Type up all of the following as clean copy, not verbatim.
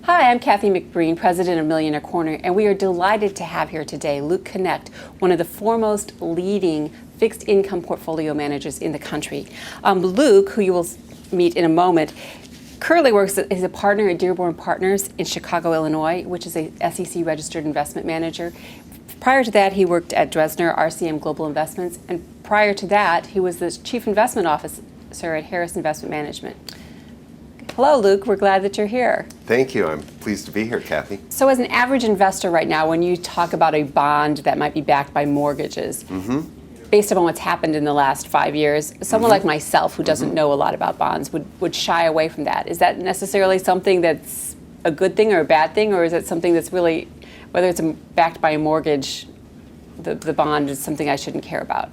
Hi, I'm Kathy McBreen, president of Millionaire Corner, and we are delighted to have here today Luke Knecht, one of the foremost leading fixed income portfolio managers in the country. Luke, who you will meet in a moment, currently works as a partner at Dearborn Partners in Chicago, Illinois, which is a SEC registered investment manager. Prior to that, he worked at Dresner RCM Global Investments, and prior to that, he was the chief investment officer at Harris Investment Management. Hello, Luke. We're glad that you're here. Thank you. I'm pleased to be here, Kathy. So as an average investor right now, when you talk about a bond that might be backed by mortgages, based upon what's happened in the last 5 years, someone like myself who doesn't know a lot about bonds would shy away from that. Is that necessarily something that's a good thing or a bad thing, or is it something that's really, whether it's backed by a mortgage, the bond is something I shouldn't care about?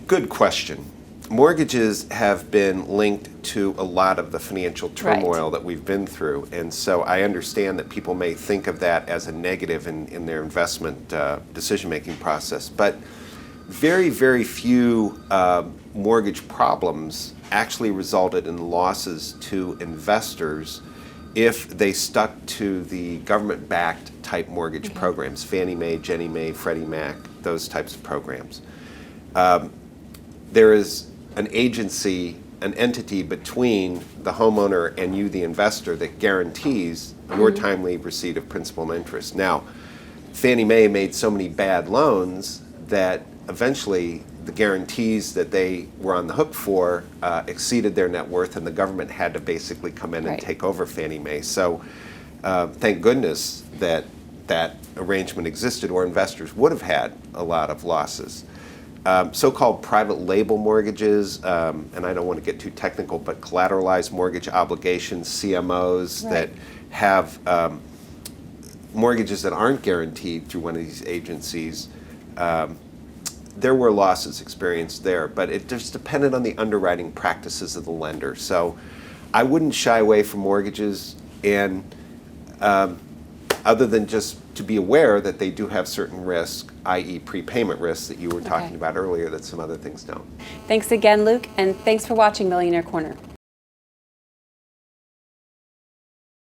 Good question. Mortgages have been linked to a lot of the financial turmoil that we've been through, and so I understand that people may think of that as a negative in their investment decision-making process, but very, very few mortgage problems actually resulted in losses to investors if they stuck to the government-backed type mortgage programs, Fannie Mae, Ginnie Mae, Freddie Mac, those types of programs. There is an agency, an entity between the homeowner and you, the investor, that guarantees your timely receipt of principal and interest. Now, Fannie Mae made so many bad loans that eventually the guarantees that they were on the hook for exceeded their net worth, and the government had to basically come in and take over Fannie Mae. So thank goodness that that arrangement existed, or investors would have had a lot of losses. So-called private label mortgages, and I don't want to get too technical, but collateralized mortgage obligations, CMOs, that have mortgages that aren't guaranteed through one of these agencies. There were losses experienced there, but it just depended on the underwriting practices of the lender. So I wouldn't shy away from mortgages, and other than just to be aware that they do have certain risks, i.e. prepayment risks that you were talking about earlier, that some other things don't. Thanks again, Luke, and thanks for watching Millionaire Corner.